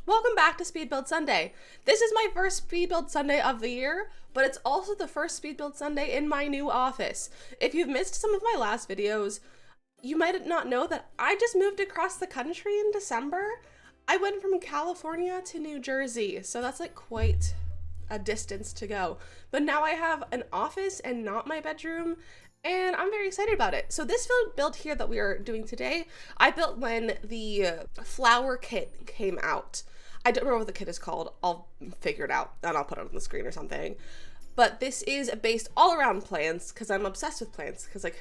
Welcome back to Speed Build Sunday. This is my first Speed Build Sunday of the year, but it's also the first Speed Build Sunday in my new office. If you've missed some of my last videos, you might not know that I just moved across the country in December. I went from California to New Jersey, so that's like quite a distance to go. But now I have an office and not my bedroom, and I'm very excited about it. So this build here that we are doing today, I built when the flower kit came out. I don't remember what the kit is called. I'll figure it out and I'll put it on the screen or something. But this is based all around plants because I'm obsessed with plants because, like,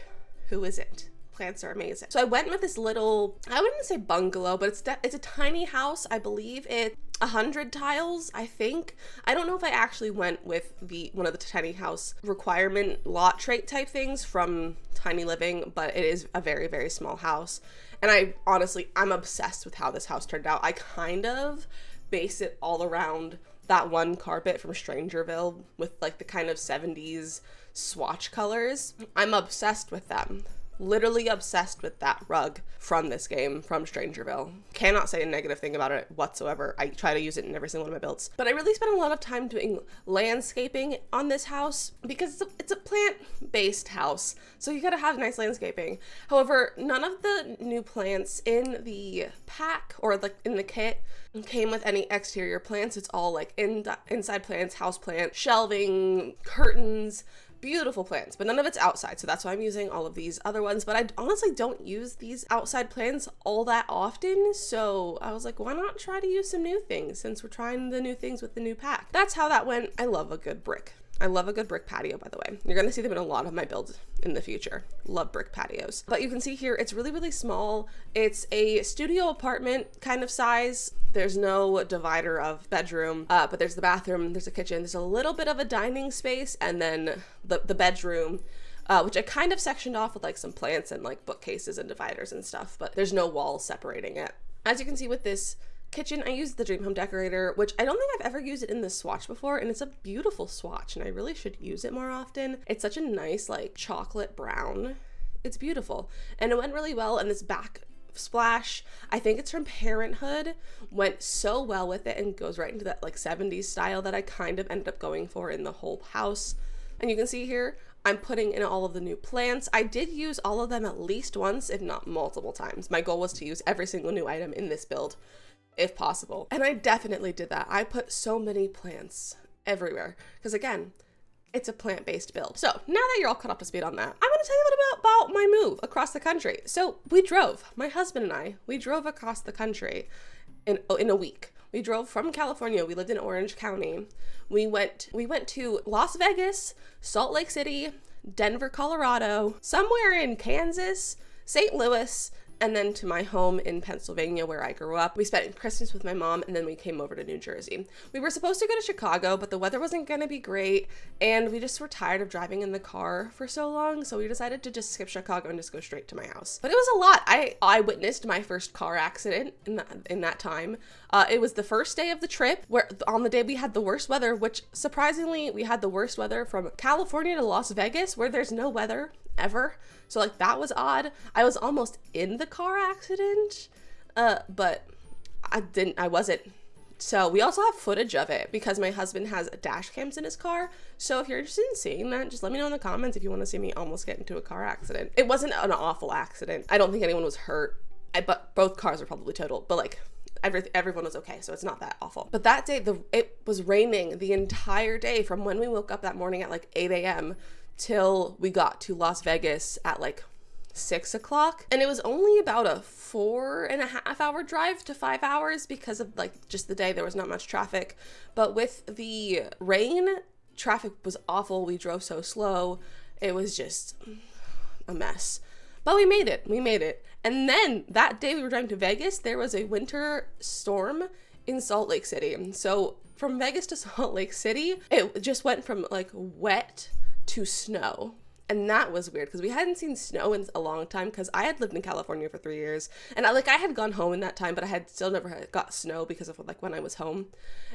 who isn't? Plants are amazing. So I went with this little, I wouldn't say bungalow, but it's a tiny house. I believe it's 100 tiles, I think. I don't know if I actually went with one of the tiny house requirement lot trait type things from Tiny Living, but it is a very, very small house. And I'm obsessed with how this house turned out. I kind of base it all around that one carpet from Strangerville with like the kind of 70s swatch colors. I'm obsessed with them. Literally obsessed with that rug from this game, from Strangerville. Cannot say a negative thing about it whatsoever. I try to use it in every single one of my builds. But I really spent a lot of time doing landscaping on this house because it's a plant-based house, so you gotta have nice landscaping. However, none of the new plants in the pack or like in the kit came with any exterior plants. It's all like inside plants, house plants, shelving, curtains, beautiful plants, but none of it's outside, so that's why I'm using all of these other ones. But I honestly don't use these outside plants all that often, so I was like, why not try to use some new things since we're trying the new things with the new pack. That's how that went. I love a good brick. I love a good brick patio, by the way. You're gonna see them in a lot of my builds in the future. Love brick patios. But you can see here, it's really, really small. It's a studio apartment kind of size. There's no divider of bedroom, but there's the bathroom, there's a kitchen, there's a little bit of a dining space, and then the bedroom, which I kind of sectioned off with like some plants and like bookcases and dividers and stuff, but there's no walls separating it. As you can see with this kitchen, I used the Dream Home Decorator, which I don't think I've ever used it in this swatch before, and it's a beautiful swatch, and I really should use it more often. It's such a nice like chocolate brown. It's beautiful, and it went really well, and this back splash, I think it's from Parenthood, went so well with it and goes right into that like 70s style that I kind of ended up going for in the whole house. And you can see here, I'm putting in all of the new plants. I did use all of them at least once, if not multiple times. My goal was to use every single new item in this build, if possible. And I definitely did that. I put so many plants everywhere because, again, it's a plant-based build. So now that you're all caught up to speed on that, I'm going to tell you a little bit about my move across the country. So my husband and I, we drove across the country in a week. We drove from California. We lived in Orange County. We went to Las Vegas, Salt Lake City, Denver, Colorado, somewhere in Kansas, St. Louis, and then to my home in Pennsylvania where I grew up. We spent Christmas with my mom, and then we came over to New Jersey. We were supposed to go to Chicago, but the weather wasn't gonna be great, and we just were tired of driving in the car for so long, so we decided to just skip Chicago and just go straight to my house. But it was a lot. I witnessed my first car accident in that time. It was the first day of the trip, where on the day we had the worst weather, which surprisingly, we had the worst weather from California to Las Vegas, where there's no weather ever. So like that was odd. I was almost in the car accident, but I wasn't. So we also have footage of it because my husband has dash cams in his car. So if you're interested in seeing that, just let me know in the comments if you want to see me almost get into a car accident. It wasn't an awful accident. I don't think anyone was hurt, but both cars are probably totaled, but like everyone was okay, so it's not that awful. But that day, it was raining the entire day from when we woke up that morning at like 8 a.m. till we got to Las Vegas at like 6 o'clock. And it was only about a 4.5 hour drive to 5 hours because of like just the day. There was not much traffic. But with the rain, traffic was awful. We drove so slow. It was just a mess. But we made it. And then that day we were driving to Vegas, there was a winter storm in Salt Lake City. So from Vegas to Salt Lake City, it just went from like wet to snow. And that was weird because we hadn't seen snow in a long time because I had lived in California for 3 years, and I had gone home in that time, but I had still never got snow because of like when I was home.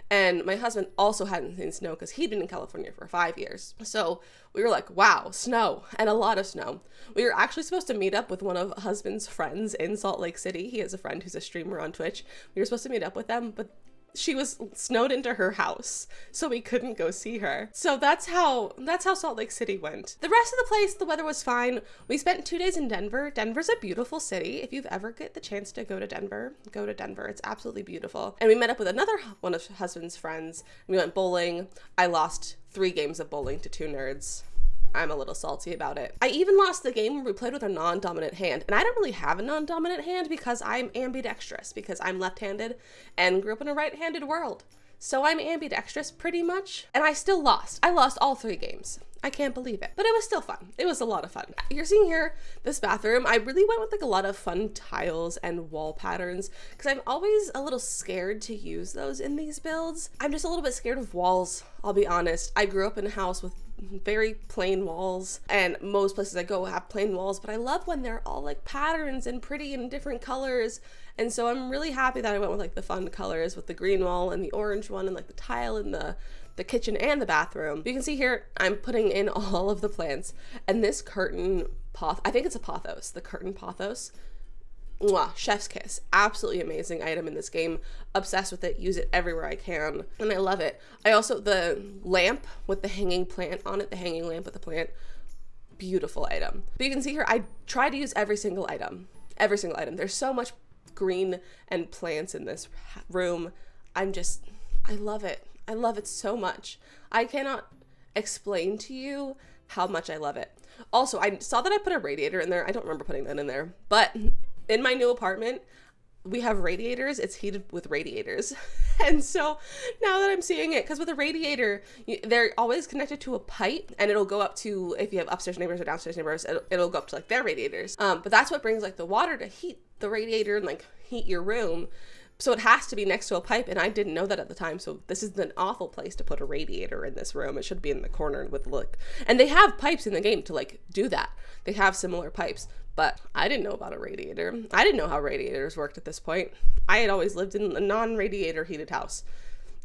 And my husband also hadn't seen snow because he'd been in California for 5 years. So we were like, wow, snow, and a lot of snow. We were actually supposed to meet up with one of husband's friends in Salt Lake City. He has a friend who's a streamer on Twitch. We were supposed to meet up with them, but she was snowed into her house, so we couldn't go see her. So that's how Salt Lake City went. The rest of the place, the weather was fine. We spent 2 days in Denver. Denver's a beautiful city. If you've ever get the chance to go to Denver, go to Denver. It's absolutely beautiful. And we met up with another one of husband's friends. We went bowling. I lost 3 games of bowling to 2 nerds. I'm a little salty about it. I even lost the game where we played with a non-dominant hand. And I don't really have a non-dominant hand because I'm ambidextrous, because I'm left-handed and grew up in a right-handed world. So I'm ambidextrous pretty much. And I still lost. I lost all 3 games. I can't believe it. But it was still fun. It was a lot of fun. You're seeing here, this bathroom, I really went with like a lot of fun tiles and wall patterns because I'm always a little scared to use those in these builds. I'm just a little bit scared of walls, I'll be honest. I grew up in a house with very plain walls, and most places I go have plain walls, but I love when they're all like patterns and pretty and different colors. And so I'm really happy that I went with like the fun colors with the green wall and the orange one and like the tile in the kitchen and the bathroom. You can see here, I'm putting in all of the plants, and this curtain I think it's a pothos, the curtain pothos. Mwah, chef's kiss. Absolutely amazing item in this game. Obsessed with it, use it everywhere I can, and I love it. I also, the lamp with the hanging plant on it, the hanging lamp with the plant, beautiful item. But you can see here, I try to use every single item. Every single item. There's so much green and plants in this room. I love it. I love it so much. I cannot explain to you how much I love it. Also, I saw that I put a radiator in there. I don't remember putting that in there, but in my new apartment, we have radiators. It's heated with radiators. And so now that I'm seeing it, because with a radiator, they're always connected to a pipe, and it'll go up to, if you have upstairs neighbors or downstairs neighbors, it'll go up to like their radiators. But that's what brings like the water to heat the radiator and like heat your room. So it has to be next to a pipe, and I didn't know that at the time. So this is an awful place to put a radiator in this room. It should be in the corner with and they have pipes in the game to like do that. They have similar pipes, but I didn't know about a radiator. I didn't know how radiators worked at this point. I had always lived in a non-radiator heated house.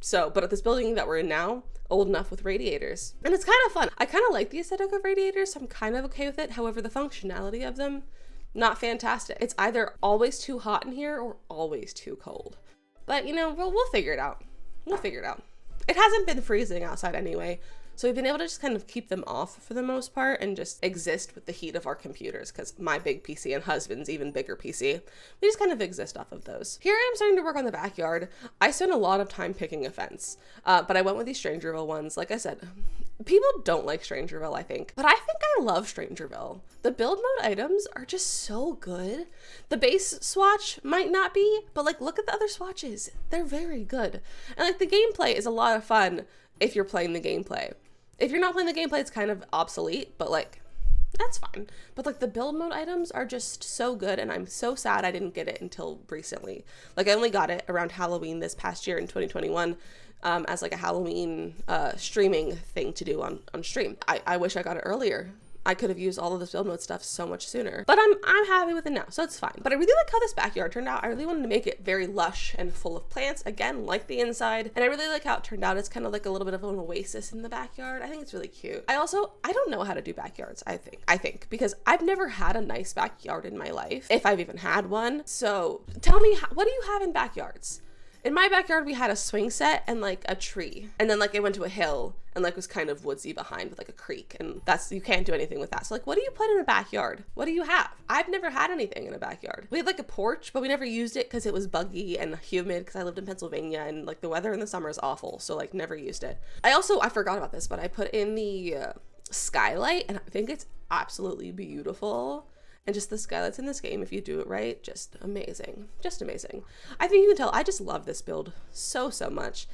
So, but at this building that we're in now, old enough with radiators. And it's kind of fun. I kind of like the aesthetic of radiators, so I'm kind of okay with it. However, the functionality of them, not fantastic. It's either always too hot in here or always too cold. But, you know, we'll figure it out. We'll figure it out. It hasn't been freezing outside anyway, so we've been able to just kind of keep them off for the most part and just exist with the heat of our computers, because my big PC and husband's even bigger PC, we just kind of exist off of those. Here I'm starting to work on the backyard. I spent a lot of time picking a fence, but I went with these Strangerville ones. Like I said, people don't like Strangerville, I think, but I think I love Strangerville. The build mode items are just so good. The base swatch might not be, but like look at the other swatches. They're very good. And like the gameplay is a lot of fun if you're playing the gameplay. If you're not playing the gameplay, it's kind of obsolete, but like, that's fine. But like the build mode items are just so good, and I'm so sad I didn't get it until recently. Like I only got it around Halloween this past year in 2021. As like a Halloween streaming thing to do on stream. I wish I got it earlier. I could have used all of this build mode stuff so much sooner. But I'm happy with it now, so it's fine. But I really like how this backyard turned out. I really wanted to make it very lush and full of plants, again, like the inside. And I really like how it turned out. It's kind of like a little bit of an oasis in the backyard. I think it's really cute. I don't know how to do backyards, I think, because I've never had a nice backyard in my life, if I've even had one. So tell me, what do you have in backyards? In my backyard, we had a swing set and like a tree, and then like it went to a hill and like was kind of woodsy behind with like a creek, and you can't do anything with that. So like, what do you put in a backyard? What do you have? I've never had anything in a backyard. We had like a porch, but we never used it because it was buggy and humid because I lived in Pennsylvania, and like the weather in the summer is awful, so like never used it. I forgot about this, but I put in the skylight, and I think it's absolutely beautiful. And just the skylights in this game, if you do it right, just amazing. Just amazing. I think you can tell I just love this build so much.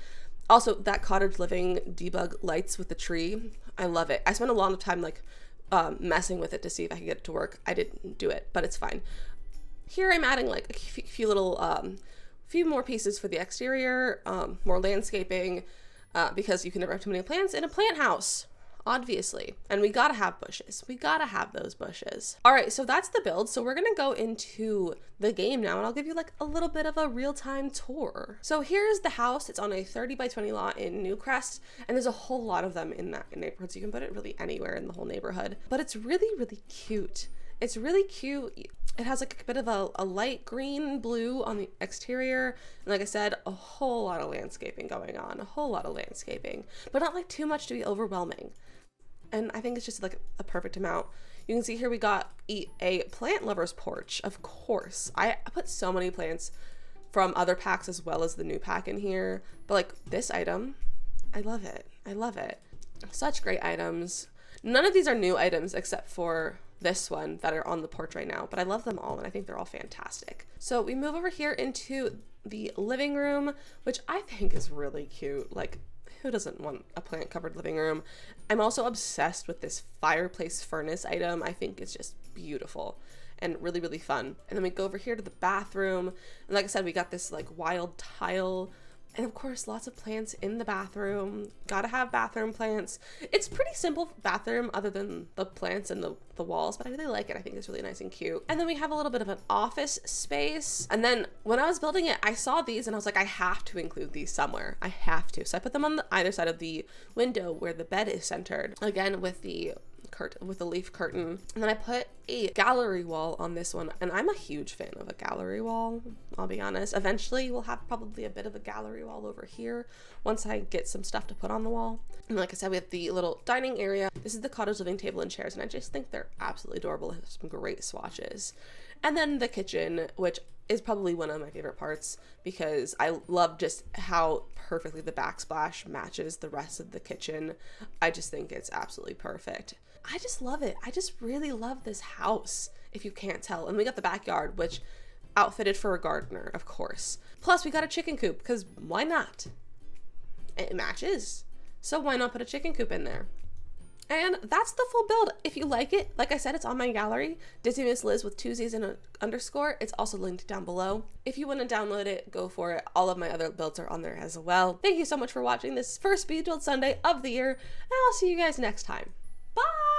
Also, that cottage living debug lights with the tree, I love it. I spent a lot of time like messing with it to see if I could get it to work. I didn't do it, but it's fine. Here I'm adding like a few little, few more pieces for the exterior, more landscaping, because you can never have too many plants in a plant house. Obviously. And we gotta have bushes. We gotta have those bushes. All right, so that's the build. So we're gonna go into the game now, and I'll give you like a little bit of a real-time tour. So here's the house. It's on a 30 by 20 lot in Newcrest, and there's a whole lot of them in that neighborhood, so you can put it really anywhere in the whole neighborhood. But it's really cute. It's really cute. It has like a bit of a light green blue on the exterior. And like I said, a whole lot of landscaping going on, but not like too much to be overwhelming. And I think it's just like a perfect amount. You can see here we got a plant lover's porch, of course. I put so many plants from other packs as well as the new pack in here. But like this item, I love it. I love it. Such great items. None of these are new items except for this one that are on the porch right now, but I love them all and I think they're all fantastic. So we move over here into the living room, which I think is really cute. Like, who doesn't want a plant covered living room? I'm also obsessed with this fireplace furnace item. I think it's just beautiful and really, really fun. And then we go over here to the bathroom. And like I said, we got this like wild tile. And of course, lots of plants in the bathroom. Gotta have bathroom plants. It's pretty simple bathroom other than the plants and the walls, but I really like it. I think it's really nice and cute. And then we have a little bit of an office space. And then when I was building it, I saw these and I was like, I have to include these somewhere. I have to. So I put them on either side of the window where the bed is centered. Again, with the leaf curtain. And then I put a gallery wall on this one, and I'm a huge fan of a gallery wall, I'll be honest. Eventually we'll have probably a bit of a gallery wall over here once I get some stuff to put on the wall. And like I said, we have the little dining area. This is the cottage living table and chairs, and I just think they're absolutely adorable. They have some great swatches. And then the kitchen, which is probably one of my favorite parts because I love just how perfectly the backsplash matches the rest of the kitchen. I just think it's absolutely perfect. I just love it. I just really love this house, if you can't tell. And we got the backyard, which outfitted for a gardener, of course. Plus we got a chicken coop, because why not? It matches. So why not put a chicken coop in there? And that's the full build. If you like it, like I said, it's on my gallery, Disney Miss Liz with 2 Z's and an underscore. It's also linked down below. If you want to download it, go for it. All of my other builds are on there as well. Thank you so much for watching this first Speed Build Sunday of the year, and I'll see you guys next time. Bye!